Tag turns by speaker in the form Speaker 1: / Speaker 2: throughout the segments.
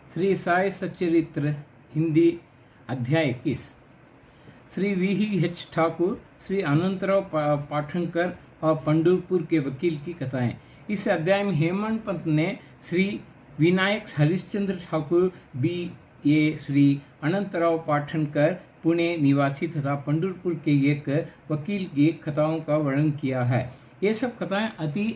Speaker 1: श्री साई सच्चरित्र हिंदी अध्याय 21। श्री VH ठाकुर, श्री अनंतराव पाठनकर और पंढरपुर के वकील की कथाएं। इस अध्याय में हेमंत पंत ने श्री विनायक हरिश्चंद्र ठाकुर BA, श्री अनंतराव पाठनकर पुणे निवासी तथा पंढरपुर के एक वकील की कथाओं का वर्णन किया है। ये सब कथाएं अति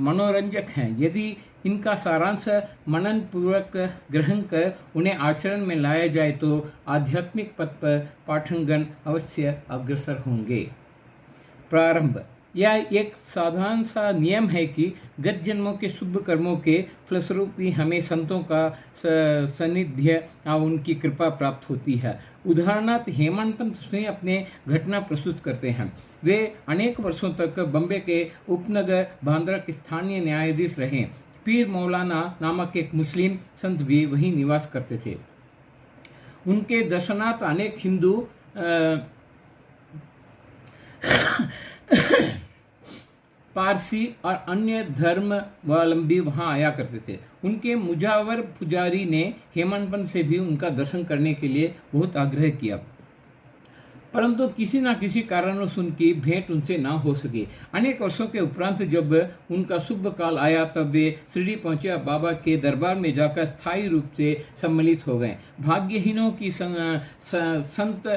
Speaker 1: मनोरंजक हैं। यदि इनका सारांश मनन पूर्वक ग्रहण कर उन्हें आचरण में लाया जाए तो आध्यात्मिक पथ पर पाठकगण अवश्य अग्रसर होंगे। प्रारंभ। यह एक साधारण सा नियम है कि गत जन्मों के शुभ कर्मों के फलस्वरूप ही हमें संतों का सानिध्य और उनकी कृपा प्राप्त होती है। उदाहरणार्थ हेमंत पंत स्वयं अपने घटना प्रस्तुत करते हैं। वे अनेक वर्षों तक बम्बे के उपनगर बांद्रा के स्थानीय न्यायाधीश रहे। पीर मौलाना नामक एक मुस्लिम संत भी वहीं निवास करते थे। उनके दर्शनार्थ अनेक हिंदू पारसी और अन्य धर्मावलंबी वहां आया करते थे। उनके मुजावर पुजारी ने हेमंत पंत से भी उनका दर्शन करने के लिए बहुत आग्रह किया, परंतु किसी न किसी कारणवश उनकी भेंट उनसे ना हो सकी। अनेक वर्षों के उपरांत जब उनका शुभ काल आया तब वे शिरडी पहुंचे, बाबा के दरबार में जाकर स्थायी रूप से सम्मिलित हो गए। भाग्यहीनों की संत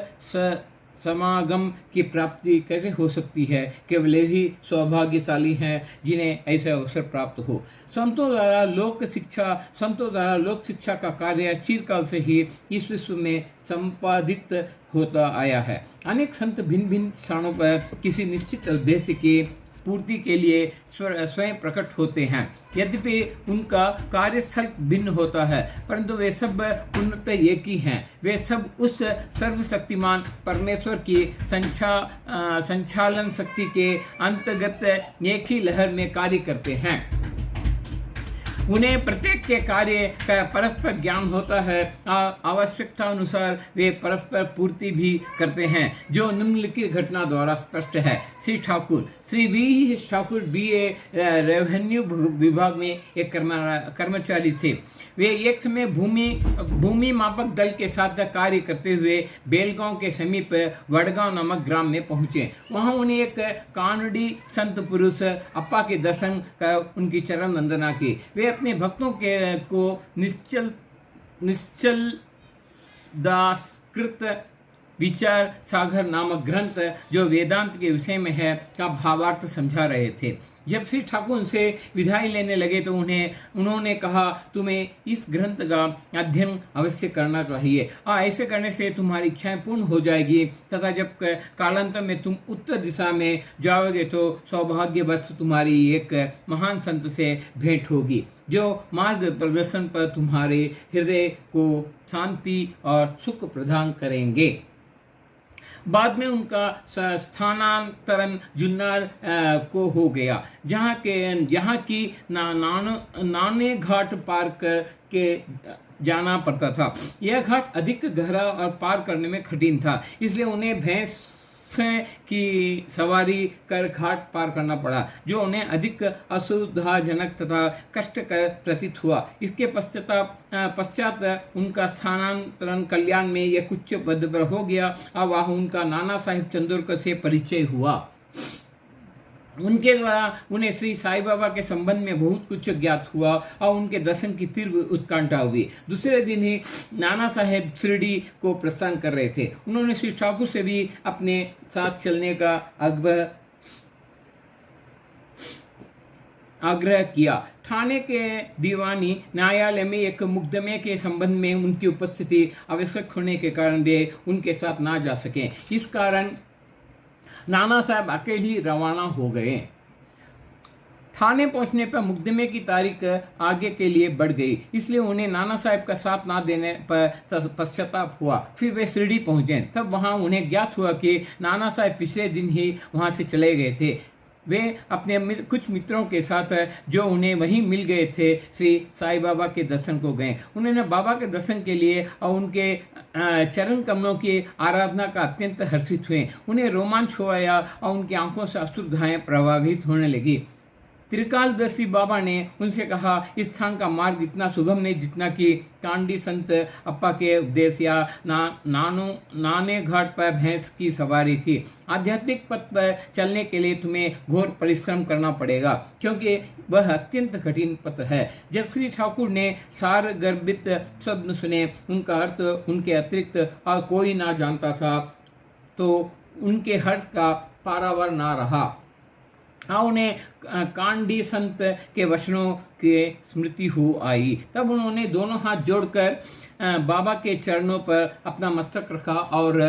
Speaker 1: समागम की प्राप्ति कैसे हो सकती है? केवल ही सौभाग्यशाली हैं जिन्हें ऐसा अवसर प्राप्त हो। संतों द्वारा लोक शिक्षा का कार्य चिरकाल से ही इस विश्व में संपादित होता आया है। अनेक संत भिन्न भिन्न स्थानों पर किसी निश्चित उद्देश्य की पूर्ति के लिए स्वयं प्रकट होते हैं। यद्यपि उनका कार्यस्थल भिन्न होता है, परंतु वे सब उन्नत एक ही हैं। वे सब उस सर्वशक्तिमान परमेश्वर की संचालन शक्ति के अंतर्गत एक ही लहर में कार्य करते हैं। उन्हें प्रत्येक के कार्य का परस्पर ज्ञान होता है। आवश्यकता अनुसार वे परस्पर पूर्ति भी करते हैं, जो निम्नलिखित घटना द्वारा स्पष्ट है। Shri VH Thakur BA revenue विभाग में एक कर्मचारी थे। वे एक समय भूमि मापक दल के साथ कार्य करते हुए बेलगांव के समीप वडगांव नामक ग्राम में पहुंचे। वहां उन्हें एक कानड़ी संत पुरुष अप्पा के दर्शन कर उनकी चरण वंदना की। वे अपने भक्तों को निश्चल दासकृत विचार सागर नामक ग्रंथ, जो वेदांत के विषय में है, का भावार्थ समझा रहे थे। जब श्री ठाकुर उनसे विदाई लेने लगे तो उन्होंने कहा, तुम्हें इस ग्रंथ का अध्ययन अवश्य करना चाहिए। ऐसे करने से तुम्हारी इच्छाएं पूर्ण हो जाएगी तथा जब कालांतर में तुम उत्तर दिशा में जाओगे तो सौभाग्यवश तुम्हारी एक महान संत से भेंट होगी, जो मार्ग प्रदर्शन पर तुम्हारे हृदय को शांति और सुख प्रदान करेंगे। बाद में उनका स्थानांतरण जुन्नर को हो गया, जहाँ की नाने घाट पार कर के जाना पड़ता था। यह घाट अधिक गहरा और पार करने में कठिन था, इसलिए उन्हें भैंस की सवारी कर घाट पार करना पड़ा, जो उन्हें अधिक असुविधाजनक तथा कष्टकर प्रतीत हुआ। इसके पश्चात उनका स्थानांतरण कल्याण में एक उच्च पद पर हो गया और वहाँ उनका नाना साहिब चंदोरकर से परिचय हुआ। उनके द्वारा उन्हें श्री साई बाबा के संबंध में बहुत कुछ ज्ञात हुआ और उनके दर्शन की तीव्र उत्कंठा हुई। दूसरे दिन ही नाना साहेब शिरडी को प्रस्थान कर रहे थे। उन्होंने श्री ठाकुर से भी अपने साथ चलने का आग्रह किया। ठाणे के दीवानी न्यायालय में एक मुकदमे के संबंध में उनकी उपस्थिति आवश्यक होने के कारण वे उनके साथ ना जा सके। इस कारण नाना साहब अकेले ही रवाना हो गए। थाने पहुंचने पर मुकदमे की तारीख आगे के लिए बढ़ गई, इसलिए उन्हें नाना साहब का साथ ना देने पर पश्चाताप हुआ। फिर वे शिरडी पहुंचे, तब वहां उन्हें ज्ञात हुआ कि नाना साहब पिछले दिन ही वहां से चले गए थे। वे अपने कुछ मित्रों के साथ जो उन्हें वहीं मिल गए थे, श्री साई बाबा के दर्शन को गए। उन्होंने बाबा के दर्शन के लिए और उनके चरण कमलों की आराधना का अत्यंत हर्षित हुए। उन्हें रोमांच हो आया और उनकी आंखों से अश्रुधाएं प्रभावित होने लगी। त्रिकालदर्शी बाबा ने उनसे कहा, इस स्थान का मार्ग इतना सुगम नहीं जितना कि कांडी संत अप्पा के उपदेश या नाने घाट पर भैंस की सवारी थी। आध्यात्मिक पथ पर चलने के लिए तुम्हें घोर परिश्रम करना पड़ेगा, क्योंकि वह अत्यंत कठिन पथ है। जब श्री ठाकुर ने सार गर्भित शब्द सुने, उनका अर्थ उनके अतिरिक्त और कोई ना जानता था, तो उनके हर्ष का पारावार ना रहा। उन्हें कांडी संत के वचनों के स्मृति हो आई। तब उन्होंने दोनों हाथ जोड़कर बाबा के चरणों पर अपना मस्तक रखा और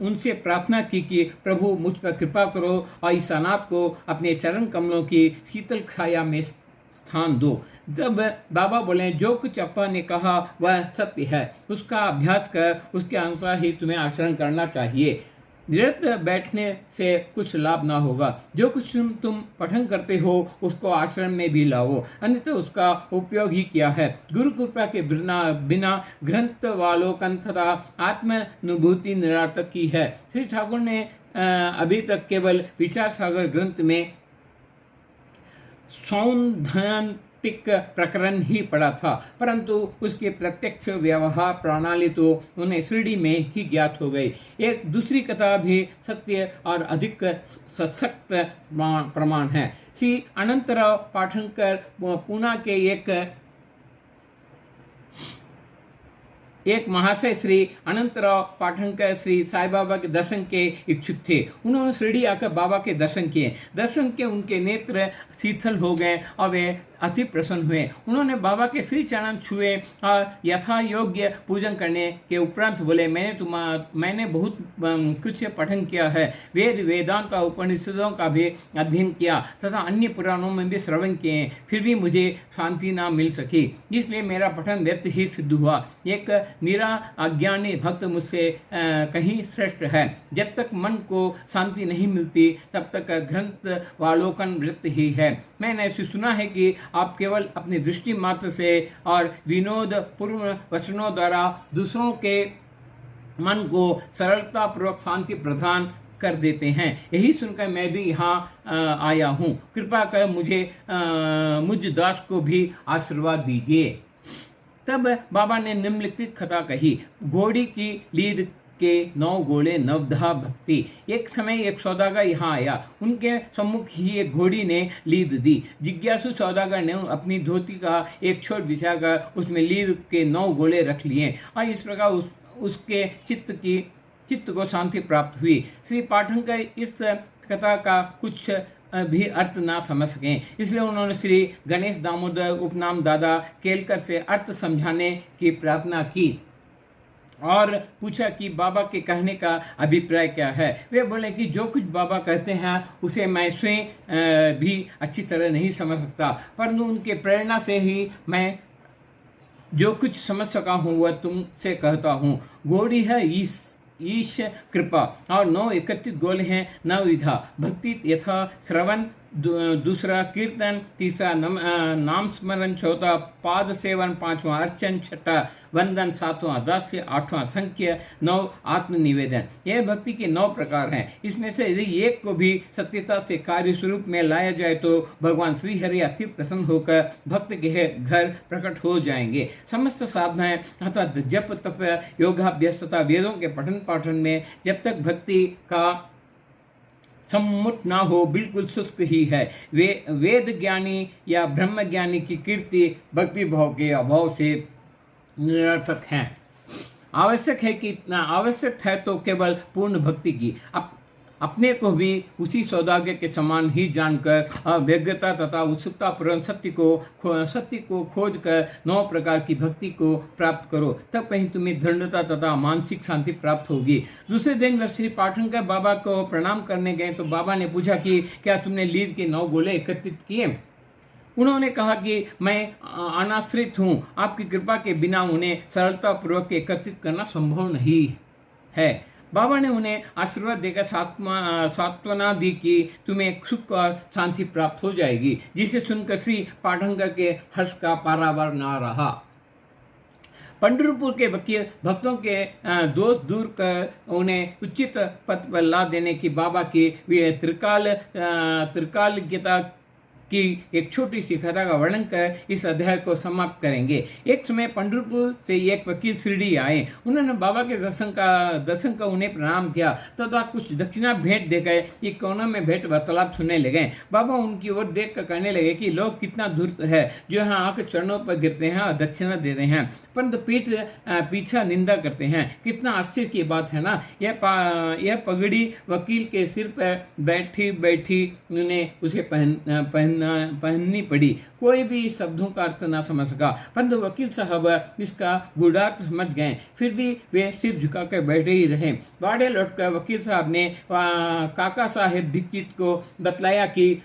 Speaker 1: उनसे प्रार्थना की कि प्रभु मुझ पर कृपा करो और इस अनाथ को अपने चरण कमलों की शीतल छाया में स्थान दो। जब बाबा बोले, जो कुछ अप्पा ने कहा वह सत्य है, उसका अभ्यास कर उसके अनुसार ही तुम्हें आचरण करना चाहिए। निरंतर बैठने से कुछ लाभ ना होगा। जो कुछ तुम पठन करते हो उसको आचरण में भी लाओ, अन्यथा उसका उपयोग ही किया है। गुरु कृपा के बिना ग्रंथावलोकन तथा आत्मानुभूति निरर्थक की है। श्री ठाकुर ने अभी तक केवल विचार सागर ग्रंथ में सौंदर्यिक प्रकरण ही पढ़ा था, परंतु उसके प्रत्यक्ष व्यवहार प्रणाली तो उन्हें शिरडी में ही ज्ञात हो गई। एक दूसरी कथा भी सत्य और अधिक सशक्त प्रमाण है। श्री अनंतराव पाठनकर पूना के एक महाशय श्री अनंतराव पाठनकर श्री साईं बाबा के दर्शन के इच्छुक थे। उन्होंने शिरडी आकर बाबा के दर्शन किए। दर्शन के उनके नेत्र शीतल हो गए और वे अति प्रसन्न हुए। उन्होंने बाबा के श्री चरण छुए और यथा योग्य पूजन करने के उपरांत बोले, मैंने बहुत कुछ पठन किया है, वेदांत और उपनिषदों का भी अध्ययन किया तथा अन्य पुराणों में भी श्रवण किए, फिर भी मुझे शांति ना मिल सकी, इसलिए मेरा पठन व्यर्थ ही सिद्ध हुआ। एक निरा अज्ञानी भक्त मुझसे कहीं श्रेष्ठ है। जब तक मन को शांति नहीं मिलती तब तक ग्रंथावलोकन व्यर्थ ही है। मैंने ऐसे सुना है कि आप केवल अपनी दृष्टि मात्र से और विनोद पूर्ण वचनों द्वारा दूसरों के मन को सरलता पूर्वक शांति प्रदान कर देते हैं। यही सुनकर मैं भी यहाँ आया हूँ। कृपा कर मुझ दास को भी आशीर्वाद दीजिए। तब बाबा ने निम्नलिखित कथा कही। घोड़ी की लीद के 9 घोड़े नवधा भक्ति। एक समय एक सौदागर यहाँ आया। उनके सम्मुख ही एक घोड़ी ने लीद दी। जिज्ञासु सौदागर ने अपनी धोती का एक छोर बिछाकर उसमें लीद के 9 घोड़े रख लिए और इस प्रकार उसके चित्त को शांति प्राप्त हुई। श्री पाठनकर इस कथा का कुछ भी अर्थ ना समझ सकें, इसलिए उन्होंने श्री गणेश दामोदर उपनाम दादा केलकर से अर्थ समझाने की प्रार्थना की और पूछा कि बाबा के कहने का अभिप्राय क्या है। वे बोले कि जो कुछ बाबा कहते हैं उसे मैं स्वयं भी अच्छी तरह नहीं समझ सकता, परंतु उनके प्रेरणा से ही मैं जो कुछ समझ सका हूँ वह तुमसे कहता हूँ। घोड़ी है ईश कृपा और 9 एकत्रित गोल हैं नवविधा भक्ति यथा श्रवण, दूसरा कीर्तन, तीसरा नाम स्मरण, चौथा पाद सेवन, 5वां अर्चन, छठा वंदन, 7वां दास्य, 8वां संख्य, 9 आत्मनिवेदन। यह भक्ति के 9 प्रकार हैं। इसमें से यदि एक को भी सत्यता से कार्य स्वरूप में लाया जाए तो भगवान श्री हरि अति प्रसन्न होकर भक्त के घर प्रकट हो जाएंगे। समस्त साधनाएं अर्थात जप तप योगाभ्यास तथा वेदों के पठन पाठन में जब तक भक्ति का सम्मुट ना हो बिल्कुल शुष्क ही है। वेद ज्ञानी या ब्रह्म ज्ञानी की कीर्ति भक्ति भाव के अभाव से निरर्थक है। आवश्यक है तो केवल पूर्ण भक्ति की। अपने को भी उसी सौदागर के समान ही जानकर व्यग्रता तथा उत्सुकता पूर्वक सत्य को खोज कर 9 प्रकार की भक्ति को प्राप्त करो, तब कहीं तुम्हें दृढ़ता तथा मानसिक शांति प्राप्त होगी। दूसरे दिन जब श्री पाठनकर बाबा को प्रणाम करने गए तो बाबा ने पूछा कि क्या तुमने लीद के 9 गोले एकत्रित किए? उन्होंने कहा कि मैं अनाश्रित हूँ, आपकी कृपा के बिना उन्हें सरलता पूर्वक एकत्रित करना संभव नहीं है। बाबा ने उन्हें आशीर्वाद देकर सांत्वना दी कि तुम्हें सुख और शांति प्राप्त हो जाएगी, जिसे सुनकर श्री पाठनकर के हर्ष का पारावार ना रहा। पंढरपुर के वकील भक्तों के दोष दूर कर उन्हें उचित पथ पर ला देने की बाबा की त्रिकालिकता की एक छोटी सी कथा का वर्णन कर इस अध्याय को समाप्त करेंगे। एक समय पंढरपुर से एक वकील शिरडी आए। उन्होंने बाबा के दर्शन का उन्हें प्रणाम किया तथा कुछ दक्षिणा भेंट दे गए कि कोनों में भेंट वार्तालाप सुनने लगे। बाबा उनकी ओर देख कर कहने लगे कि लोग कितना धूर्त है जो यहाँ आकर चरणों पर गिरते हैं और दक्षिणा देते हैं, परंतु पीछा निंदा करते हैं। कितना आश्चर्य की बात है ना। यह पगड़ी वकील के सिर पर बैठी बैठी उन्हें उसे पहननी पड़ी। कोई भी इस शब्दों का अर्थ ना समझ सका, परंतु वकील साहब इसका गूढ़ार्थ समझ गए। फिर भी वे सिर झुकाकर बैठे ही रहे। बाड़े लौटकर वकील साहब ने काका साहेब दीक्षित को बतलाया कि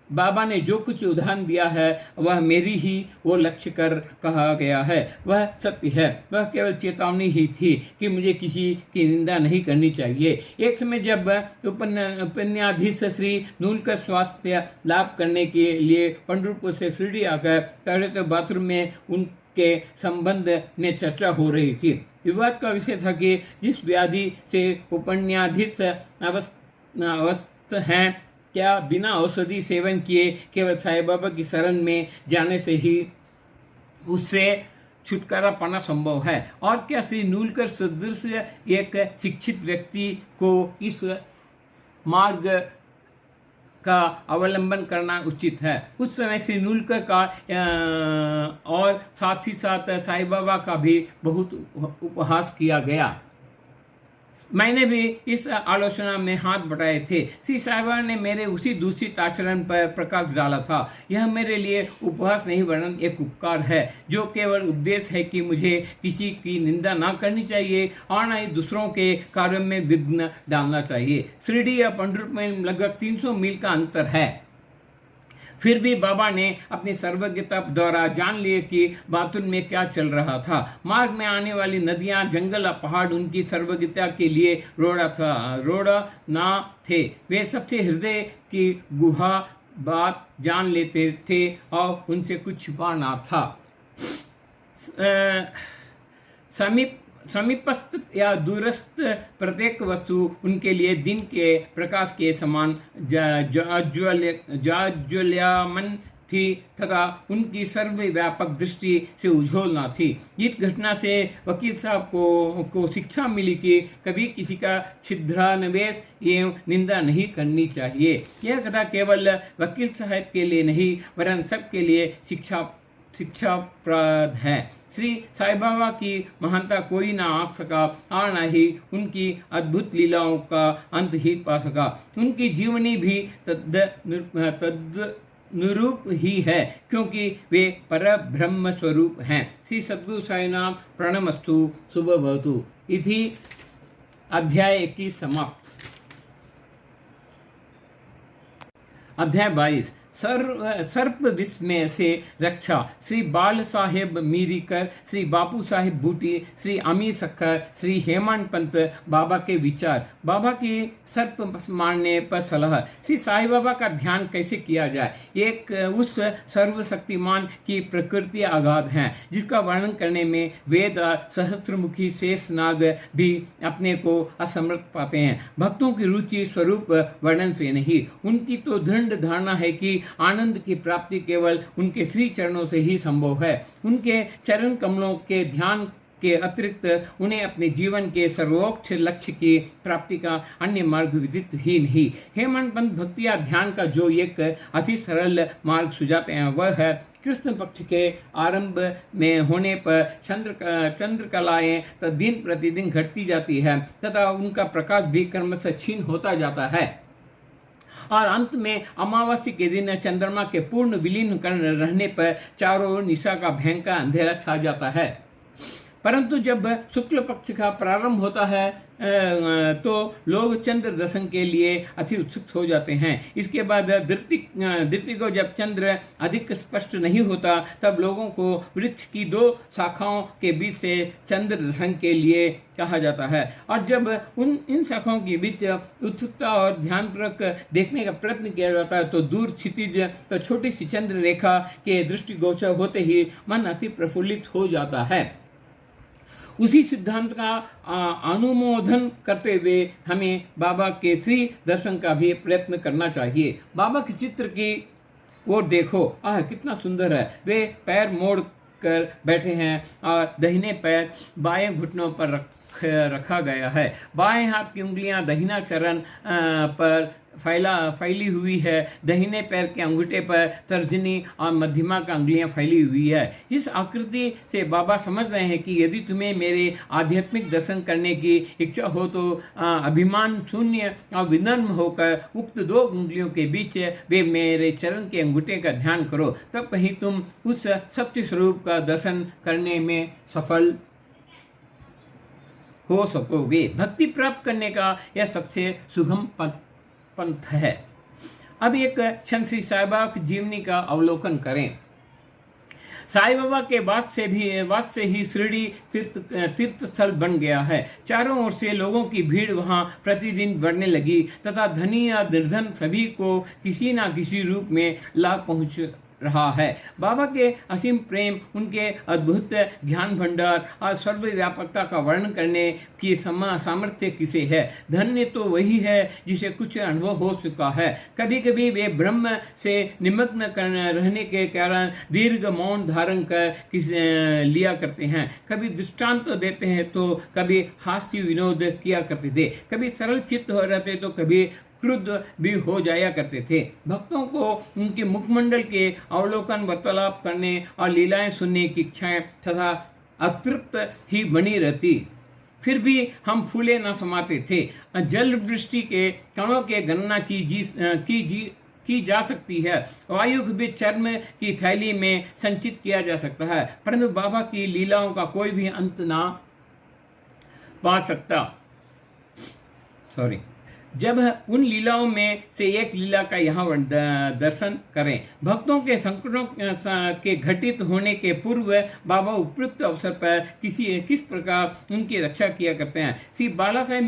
Speaker 1: बाबा ने जो कुछ उदाहरण दिया है वह मेरी ही वो लक्ष्य कर कहा गया है, वह सत्य है। वह केवल चेतावनी ही थी कि मुझे किसी की निंदा नहीं करनी चाहिए। एक समय जब उपन्याधीश श्री नूलकर स्वास्थ्य लाभ करने के लिए पंढरपुर से शिरडी आकर पहले तो बाथरूम में उनके संबंध में चर्चा हो रही थी। विवाद का विषय था कि जिस व्याधि से उपन्याधीश अवस्थ हैं, क्या बिना औषधि सेवन किए केवल साईं बाबा की शरण में जाने से ही उससे छुटकारा पाना संभव है? और क्या श्री नूलकर सदृश एक शिक्षित व्यक्ति को इस मार्ग का अवलंबन करना उचित है? उस समय श्री नूलकर का और साथ ही साथ साईं बाबा का भी बहुत उपहास किया गया। मैंने भी इस आलोचना में हाथ बटाए थे। श्री साहिबा ने मेरे उसी दूषित आचरण पर प्रकाश डाला था। यह मेरे लिए उपहास नहीं वरन एक उपकार है, जो केवल उपदेश है कि मुझे किसी की निंदा ना करनी चाहिए और न ही दूसरों के कार्यों में विघ्न डालना चाहिए। शिरडी या पंढरपुर में लगभग 300 मील का अंतर है। फिर भी बाबा ने अपनी सर्वज्ञता द्वारा जान लिए कि बातुन में क्या चल रहा था। मार्ग में आने वाली नदियां, जंगल और पहाड़ उनकी सर्वज्ञता के लिए रोड़ा ना थे। वे सबसे हृदय की गुहा बात जान लेते थे और उनसे कुछ छुपा ना था। समीपस्थ या दूरस्थ प्रत्येक वस्तु उनके लिए दिन के प्रकाश के समान जाज्वल्यमान थी तथा उनकी सर्वव्यापक दृष्टि से उज्ज्वल न थी। इस घटना से वकील साहब को शिक्षा मिली कि कभी किसी का छिद्रान्वेष एवं निंदा नहीं करनी चाहिए। यह कथा केवल वकील साहब के लिए नहीं वरन सबके लिए शिक्षाप्रद है। श्री साईं बाबा की महानता कोई ना आंक सका और न ही उनकी अद्भुत लीलाओं का अंत ही पा सका। उनकी जीवनी भी तद्नुरूप ही है, क्योंकि वे परब्रह्म स्वरूप हैं। श्री सद्गुरु साईनाथ प्रणमस्तु। शुभ भवतु। इति अध्याय 21 समाप्त। अध्याय 22 सर्प विस्मय से रक्षा। श्री बाल साहेब मीरीकर, श्री बापू साहेब बूटी, श्री अमीर सखर, श्री हेमंत पंत बाबा के विचार। बाबा की सर्प मारने पर सलाह। श्री साईं बाबा का ध्यान कैसे किया जाए? एक उस सर्वशक्तिमान की प्रकृति अगाध है जिसका वर्णन करने में वेद सहस्त्रमुखी शेष नाग भी अपने को असमर्थ पाते हैं। भक्तों की रुचि स्वरूप वर्णन से नहीं, उनकी तो दृढ़ धारणा है कि आनंद की प्राप्ति केवल उनके श्री चरणों से ही संभव है। उनके चरण कमलों के ध्यान के अतिरिक्त उन्हें अपने जीवन के सर्वोच्च लक्ष्य की प्राप्ति का अन्य मार्ग विदित ही नहीं। हेमंत पंत भक्ति या ध्यान का जो एक अति सरल मार्ग सुझाते हैं वह है कृष्ण पक्ष के आरंभ में होने पर चंद्रकलाएं तो दिन प्रतिदिन घटती जाती है तथा उनका प्रकाश भी क्रमशः क्षीण होता जाता है और अंत में अमावस्या के दिन चंद्रमा के पूर्ण विलीन रहने पर चारों ओर निशा का भयंकर अंधेरा छा जाता है। परंतु जब शुक्ल पक्ष का प्रारंभ होता है तो लोग चंद्र दर्शन के लिए अति उत्सुक हो जाते हैं। इसके बाद द्वितीय को जब चंद्र अधिक स्पष्ट नहीं होता तब लोगों को वृक्ष की दो शाखाओं के बीच से चंद्र दर्शन के लिए कहा जाता है और जब इन शाखाओं के बीच उत्सुकता और ध्यानपूर्वक देखने का प्रयत्न किया जाता है तो दूर क्षितिज तो छोटी सी चंद्र रेखा के दृष्टिगोचर होते ही मन अति प्रफुल्लित हो जाता है। उसी सिद्धांत का अनुमोदन करते हुए हमें बाबा के श्री दर्शन का भी प्रयत्न करना चाहिए। बाबा के चित्र की ओर देखो, कितना सुंदर है। वे पैर मोड़ कर बैठे हैं और दाहिने पैर बाएं घुटनों पर रखा गया है। बाएं हाथ की उंगलियां दाहिना चरण पर फैली हुई है। दाहिने पैर के अंगूठे पर तर्जनी और मध्यमा का उंगलियां फैली हुई है। इस आकृति से बाबा समझ रहे हैं कि यदि तुम्हें मेरे आध्यात्मिक दर्शन करने की इच्छा हो तो अभिमान शून्य और विनम्र होकर उक्त दो उंगलियों के बीच वे मेरे चरण के अंगूठे का ध्यान करो, तब कहीं तुम उस सत्य स्वरूप का दर्शन करने में सफल हो सकोगे। भक्ति प्राप्त करने का यह सबसे सुगम पंथ है। अब एक क्षण श्री साईं बाबा की जीवनी का अवलोकन करें। साईं बाबा के वाद से ही शिरडी तीर्थ स्थल बन गया है। चारों ओर से लोगों की भीड़ वहां प्रतिदिन बढ़ने लगी तथा धनी या निर्धन सभी को किसी न किसी रूप में लाभ पहुंच रहा है। बाबा के असीम प्रेम, उनके अद्भुत ज्ञान भंडार और सर्वव्यापकता का वर्णन करने की सामर्थ्य किसे है। धन्य तो वही है जिसे कुछ अनुभव हो चुका है। कभी कभी वे ब्रह्म से निमग्न रहने के कारण दीर्घ मौन धारण कर लिया करते हैं। कभी दृष्टांत तो देते हैं तो कभी हास्य विनोद किया करते थे। कभी सरल चित्त हो रहते तो कभी क्रुद्ध भी हो जाया करते थे। भक्तों को उनके मुखमंडल के अवलोकन, वार्तालाप करने और लीलाएं सुनने की इच्छाएं तथा अतृप्त ही बनी रहती। फिर भी हम फूले न समाते थे। जल वृष्टि के कणों के गणना की जा सकती है। वायु भी चर्म की थैली में संचित किया जा सकता है, परंतु बाबा की लीलाओं का कोई भी अंत ना पा सकता। जब उन लीलाओं में से एक लीला का यहाँ दर्शन करें। भक्तों के संकटों के घटित होने के पूर्व बाबा उपयुक्त अवसर पर किस प्रकार उनकी रक्षा किया करते हैं। श्री बाला साहेब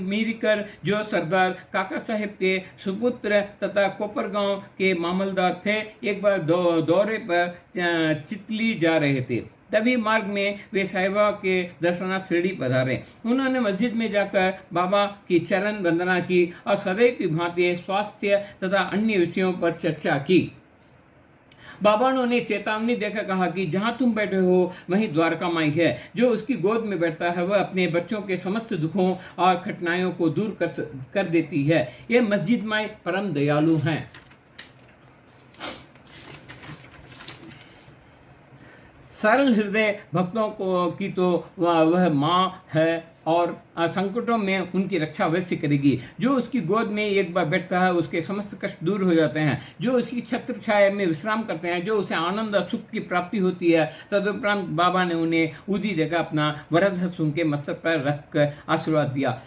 Speaker 1: मीरकर, जो सरदार काका साहेब के सुपुत्र तथा कोपरगांव के मामलदार थे, एक बार दौरे पर चितली जा रहे थे। तभी मार्ग में वे साहिबा के दर्शनार्थ शिरडी पधारे। उन्होंने मस्जिद में जाकर बाबा की चरण वंदना की और सदैव की भांति स्वास्थ्य तथा अन्य विषयों पर चर्चा की। बाबा ने चेतावनी देकर कहा कि जहां तुम बैठे हो वहीं द्वारका माई है। जो उसकी गोद में बैठता है वह अपने बच्चों के समस्त दुखों और कठिनाइयों को दूर कर देती है। ये मस्जिद माई परम दयालु हैं। सरल हृदय भक्तों की तो वह माँ है और संकटों में उनकी रक्षा अवश्य करेगी। जो उसकी गोद में एक बार बैठता है उसके समस्त कष्ट दूर हो जाते हैं। जो उसकी छत्र छाया में विश्राम करते हैं, जो उसे आनंद और सुख की प्राप्ति होती है। तदुपरांत बाबा ने उन्हें उदी देकर अपना वरद हस्त उनके मस्तक पर रख कर आशीर्वाद दिया।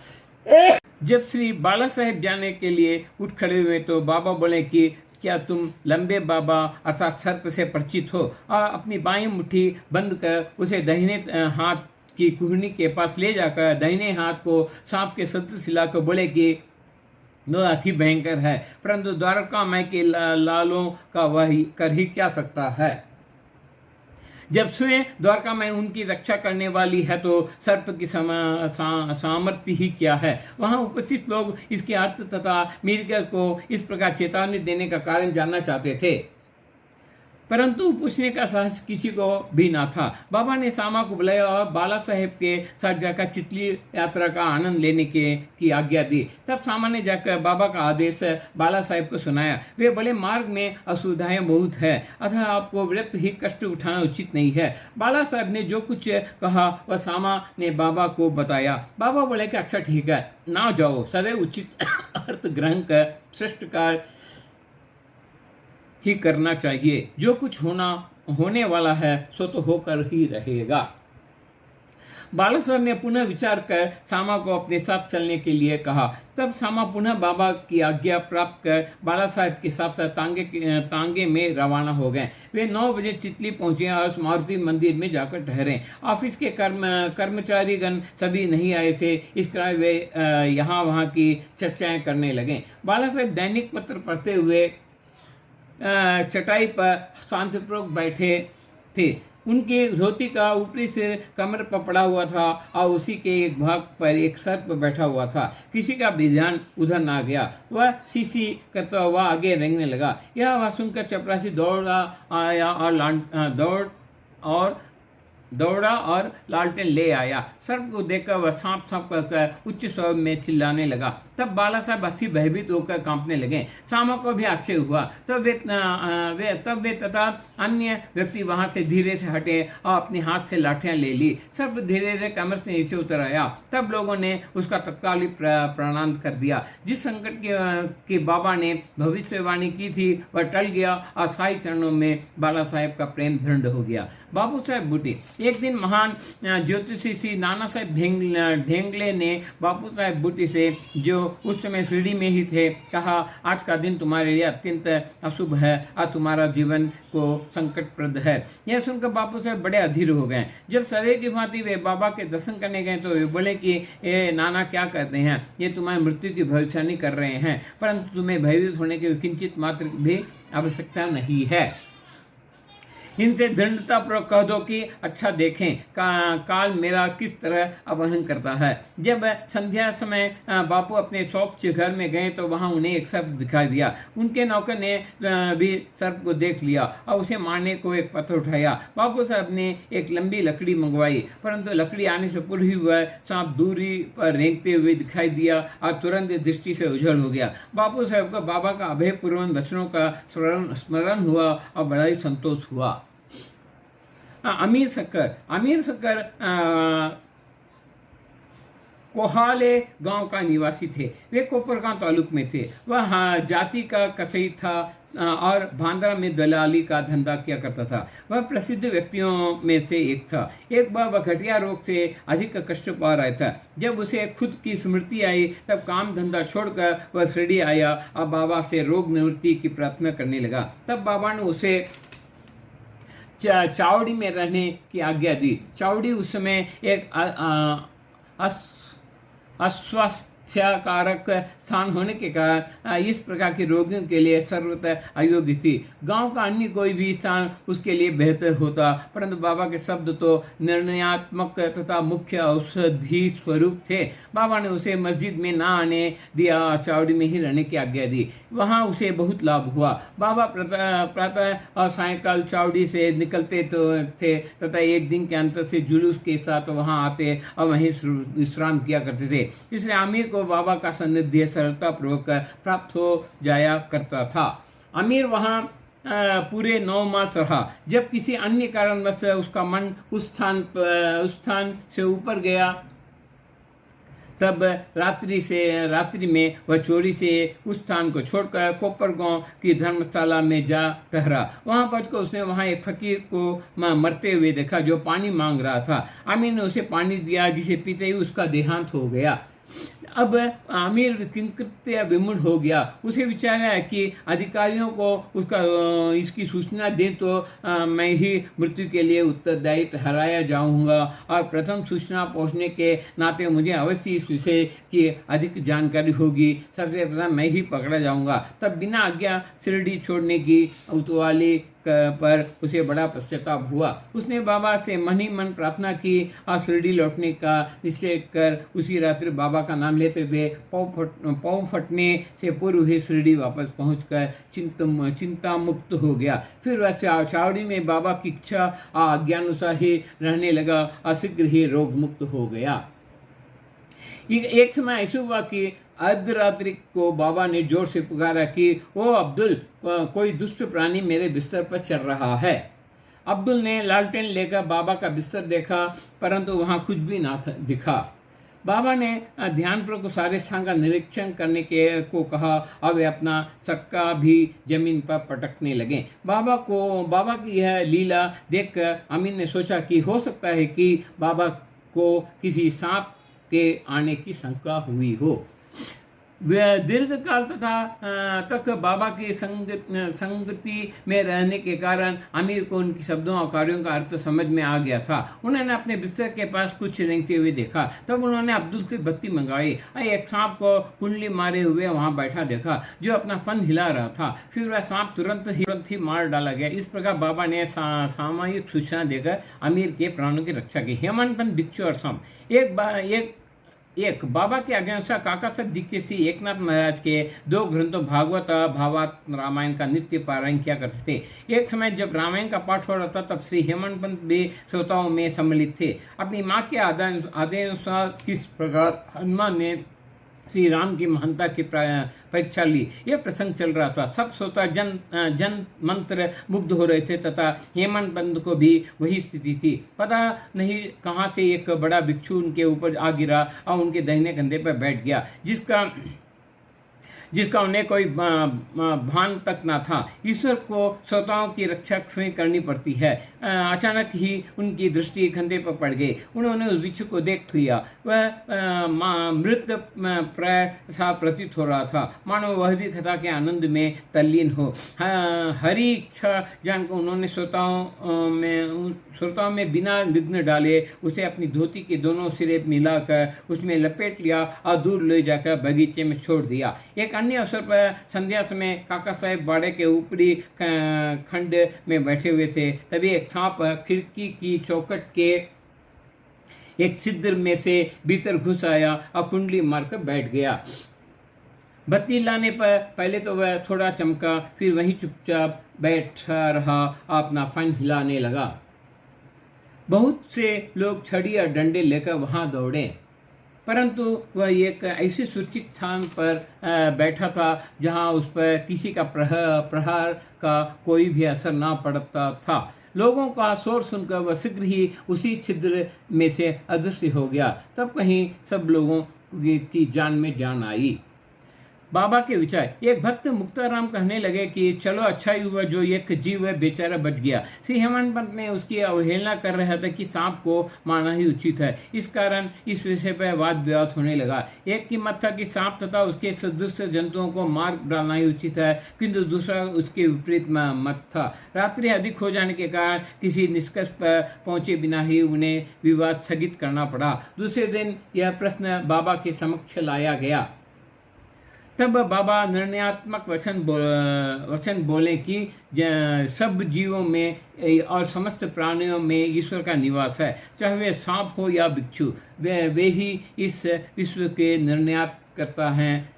Speaker 1: जब श्री बाला साहेब जाने के लिए उठ खड़े हुए तो बाबा बोले कि क्या तुम लंबे बाबा अर्थात सर्प से परिचित हो? और अपनी बाईं मुट्ठी बंद कर उसे दाहिने हाथ की कुहनी के पास ले जाकर दाहिने हाथ को सांप के सदृश हिलाकर बोले कि अति भयंकर है, परंतु द्वारका माई के लालों का वह कर ही क्या सकता है। जब स्वयं द्वारका में उनकी रक्षा करने वाली है तो सर्प की सामर्थ्य ही क्या है। वहां उपस्थित लोग इसके अर्थ तथा मीरकर को इस प्रकार चेतावनी देने का कारण जानना चाहते थे, परंतु पूछने का साहस किसी को भी ना था। बाबा ने सामा को बुलाया और बाला साहेब के साथ जाकर चितली यात्रा का आनंद लेने की आज्ञा दी। तब सामा ने जाकर बाबा का आदेश बाला साहेब को सुनाया। वे बोले, मार्ग में असुविधाएं बहुत है, अतः आपको व्रत ही कष्ट उठाना उचित नहीं है। बाला साहेब ने जो कुछ कहा वह सामा ने बाबा को बताया। बाबा बोले कि अच्छा ठीक है, ना जाओ, सदैव उचित अर्थ ग्रहण कर श्रेष्ठ कार्य ही करना चाहिए। जो कुछ होने वाला है सो तो होकर ही रहेगा। बाला साहब ने पुनः विचार कर सामा को अपने साथ चलने के लिए कहा। तब सामा पुनः बाबा की आज्ञा प्राप्त कर बाला साहब के साथ तांगे में रवाना हो गए। वे 9 बजे चितली पहुंचे और मारुति मंदिर में जाकर ठहरे। ऑफिस के कर्मचारीगण सभी नहीं आए थे, इस कारण वे यहाँ वहाँ की चर्चाएं करने लगे। बाला साहब दैनिक पत्र पढ़ते हुए चटाई पर शांतिपूर्वक बैठे थे। उनके धोती का ऊपरी सिर कमर पर पड़ा हुआ था और उसी के एक भाग पर एक सर्प पर बैठा हुआ था। किसी का भी ध्यान उधर ना गया। वह सी करता हुआ आगे रेंगने लगा। यह आवाज सुनकर चपरासी दौड़ा आया और दौड़ा और लालटेन ले आया। सर्प को देखकर वह सांप सांप कहकर उच्च स्वर में चिल्लाने लगा। तब बाला साहब अति भयभीत होकर कांपने लगे। श्यामा को भी आश्चर्य हुआ। तब वे तथा अन्य व्यक्ति वहां से धीरे से हटे और अपने हाथ से लाठियां ले ली। सर्प धीरे धीरे कमर से नीचे उतर आया। तब लोगों ने उसका तत्काल प्रणाम कर दिया। जिस संकट के बाबा ने भविष्यवाणी की थी वह टल गया और साई चरणों में बाला साहेब का प्रेम दृढ़ हो गया। बाबू साहेब बूटी। एक दिन महान ज्योतिषी श्री नाना साहेब ढेंगले ने बापू साहेब बूटी से, जो उस समय शिरडी में ही थे, कहा, आज का दिन तुम्हारे लिए अत्यंत अशुभ है और तुम्हारा जीवन को संकटप्रद है। यह सुनकर बापू साहब बड़े अधीर हो गए। जब सदैव की भांति वे बाबा के दर्शन करने गए तो वे बोले कि ये नाना क्या कहते हैं, ये तुम्हारी मृत्यु की भविष्यवाणी कर रहे हैं, परंतु तुम्हें भयभीत होने की किंचित मात्र भी आवश्यकता नहीं है। इनसे दृढ़ता पर कह दो कि अच्छा देखें काल मेरा किस तरह अवहन करता है। जब संध्या समय बापू अपने शौक से घर में गए तो वहां उन्हें एक सर्प दिखाई दिया। उनके नौकर ने भी सर्प को देख लिया और उसे मारने को एक पत्थर उठाया। बापू साहब ने एक लंबी लकड़ी मंगवाई, परंतु लकड़ी आने से पूर्व ही वह सांप दूरी पर रेंगते हुए दिखाई दिया और तुरंत दृष्टि से उजड़ हो गया। बापू साहब को बाबा का अभयपूर्वक वचनों का स्मरण हुआ और बड़ा ही संतोष हुआ। अमीर शक्कर कोहाले गांव का निवासी थे। वे कोपरगांव तालुक में थे। वह जाति का कसाई था और भांडरा में दलाली का धंधा किया करता था। वह प्रसिद्ध व्यक्तियों में से एक था। एक बार वह घटिया रोग से अधिक कष्ट पा रहा था। जब उसे खुद की स्मृति आई तब काम धंधा छोड़कर वह शिरडी आया और बाबा से रोग निवृत्ति की प्रार्थना करने लगा। तब बाबा ने उसे चावड़ी में रहने की आज्ञा दी। चावड़ी उस समय एक अस्वास्थ्यकारक स्थान होने के कारण इस प्रकार के रोगियों के लिए सर्वतः अयोग्य थी। गांव का अन्य कोई भी स्थान उसके लिए बेहतर होता, परंतु बाबा के शब्द तो निर्णयात्मक तथा मुख्य औषधि स्वरूप थे। बाबा ने उसे मस्जिद में ना आने दिया और चावड़ी में ही रहने की आज्ञा दी। वहां उसे बहुत लाभ हुआ। बाबा प्रातः और सायंकाल चावड़ी से निकलते तो थे तथा एक दिन के अंतर से जुलूस के साथ वहां आते और वहीं विश्राम किया करते थे। इसलिए आमिर को बाबा का सानिध्य सरलता पूर्वक प्राप्त हो जाया करता था। आमिर वहां पूरे 9 मास रहा। जब किसी अन्य कारणवश उसका मन उस स्थान से ऊपर गया तब रात्रि में वह चोरी से उस स्थान को छोड़कर कोपरगांव की धर्मशाला में जा ठहरा। वहां पहुंचकर उसने वहां एक फकीर को मरते हुए देखा जो पानी मांग रहा था। आमिर ने उसे पानी दिया, जिसे पीते ही उसका देहांत हो गया। अब आमिर किंकृत्य विमूढ़ हो गया। उसे विचार है कि अधिकारियों को इसकी सूचना दे तो मैं ही मृत्यु के लिए उत्तरदायी ठहराया जाऊंगा और प्रथम सूचना पहुंचने के नाते मुझे अवश्य इस विषय की अधिक जानकारी होगी। सबसे प्रथम मैं ही पकड़ा जाऊंगा। तब बिना आज्ञा शिरडी छोड़ने की उतवाली पर उसे बड़ा पश्चाताप हुआ। उसने बाबा से मन ही मन प्रार्थना की और शिरडी लौटने का निश्चय कर उसी रात्रि बाबा का नाम लेते हुए पाँव फटने से पूर्व ही शिरडी वापस पहुंचकर चिंता मुक्त हो गया। फिर वह चावड़ी में बाबा की इच्छा और आज्ञानुसार ही रहने लगा और शीघ्र ही रोग मुक्त हो गया। एक समय ऐसा हुआ कि अर्धरात्रि को बाबा ने जोर से पुकारा कि ओ अब्दुल, कोई दुष्ट प्राणी मेरे बिस्तर पर चल रहा है। अब्दुल ने लालटेन लेकर बाबा का बिस्तर देखा, परंतु वहां कुछ भी ना दिखा। बाबा ने ध्यानपूर्वक सारे स्थान का निरीक्षण करने को कहा और वे अपना चक्का भी जमीन पर पटकने लगे। बाबा की यह लीला देखकर अमीन ने सोचा कि हो सकता है कि बाबा को किसी सांप के आने की शंका हुई हो। दीर्घ काल तक बाबा की संगति में रहने के कारण आमिर को उनके शब्दों और कार्यों का अर्थ समझ में आ गया था। उन्होंने अपने बिस्तर के पास कुछ रेंगते हुए देखा। तब उन्होंने अब्दुल से बत्ती मंगाई और एक सांप को कुंडली मारे हुए वहां बैठा देखा जो अपना फन हिला रहा था। फिर वह सांप तुरंत ही मार डाला गया। इस प्रकार बाबा ने सामयिक सूचना देकर आमिर के प्राणों की रक्षा की। हेमंतपंत, भिक्षु और सांप। एक बाबा के आज्ञानुसार काका साहब दीक्षित श्री एकनाथ महाराज के 2 ग्रंथों भागवत और भावार्थ रामायण का नित्य पारायण किया करते थे। एक समय जब रामायण का पाठ हो रहा था तब श्री हेमंतपंत भी श्रोताओं में सम्मिलित थे। अपनी माँ के आदेशानुसार किस प्रकार हनुमान ने श्री राम की महानता की परीक्षा ली, यह प्रसंग चल रहा था। सब श्रोता जन मंत्र मुग्ध हो रहे थे तथा हेमंतपंत को भी वही स्थिति थी। पता नहीं कहाँ से एक बड़ा भिक्षु उनके ऊपर आ गिरा और उनके दाहिने कंधे पर बैठ गया, जिसका उन्हें कोई भान तक न था। ईश्वर को श्रोताओं की रक्षा स्वयं करनी पड़ती है। अचानक ही उनकी दृष्टि कंधे पर पड़ गई। उन्होंने उस भिक्षु को देख लिया। वह मृत प्राय सा प्रतीत हो रहा था, मानो वह भी कथा के आनंद में तल्लीन हो। हरी इच्छा जानकर उन्होंने श्रोताओं में बिना विघ्न डाले उसे अपनी धोती के दोनों सिरे मिलाकर उसमें लपेट लिया और दूर ले जाकर बगीचे में छोड़ दिया। एक अन्य अवसर पर संध्या समय काका साहेब बाड़े के ऊपरी खंड में बैठे हुए थे। तभी एक सांप खिड़की की चौखट के एक छिद्र में से भीतर घुस आया और कुंडली मारकर बैठ गया। बत्ती लाने पर पहले तो वह थोड़ा चमका, फिर वहीं चुपचाप बैठा रहा, अपना फन हिलाने लगा। बहुत से लोग छड़ी और डंडे लेकर वहां दौड़े, परंतु वह एक ऐसे सुरक्षित स्थान पर बैठा था जहां उस पर किसी का प्रहार का कोई भी असर ना पड़ता था। लोगों का शोर सुनकर वह शीघ्र ही उसी छिद्र में से अदृश्य हो गया। तब कहीं सब लोगों की जान में जान आई। बाबा के विचार। एक भक्त मुक्ताराम कहने लगे कि चलो अच्छा ही हुआ जो एक जीव बेचारा बच गया। श्री हेमंतपंत ने उसकी अवहेलना कर रहा था कि सांप को मारना ही उचित है। इस कारण इस विषय पर वाद विवाद होने लगा। एक की मत था कि सांप तथा उसके सदृश जंतुओं को मार डालना ही उचित है, किंतु दूसरा उसके विपरीत मत था। रात्रि अधिक हो जाने के कारण किसी निष्कर्ष पर पहुंचे बिना ही उन्हें विवाद स्थगित करना पड़ा। दूसरे दिन यह प्रश्न बाबा के समक्ष लाया गया। तब बाबा निर्णयात्मक वचन बोले कि सब जीवों में और समस्त प्राणियों में ईश्वर का निवास है, चाहे वे सांप हो या भिक्षु। वे ही इस विश्व के निर्णयात करता है,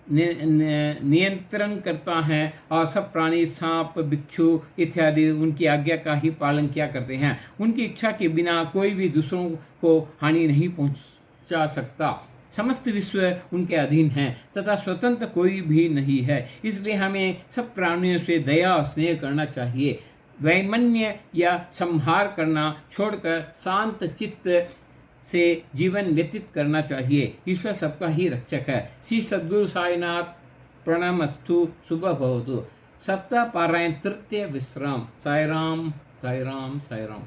Speaker 1: नियंत्रण करता है और सब प्राणी सांप, भिक्षु इत्यादि उनकी आज्ञा का ही पालन किया करते हैं। उनकी इच्छा के बिना कोई भी दूसरों को हानि नहीं पहुंचा सकता। समस्त विश्व उनके अधीन है तथा स्वतंत्र कोई भी नहीं है। इसलिए हमें सब प्राणियों से दया और स्नेह करना चाहिए। वैमन्य या संहार करना छोड़कर शांत चित्त से जीवन व्यतीत करना चाहिए। ईश्वर सबका ही रक्षक है। श्री सद्गुरु साईनाथ प्रणमस्तु। शुभ भवतु। सप्ताह पारायण तृतीय विश्राम। साई राम, साई राम, साई राम।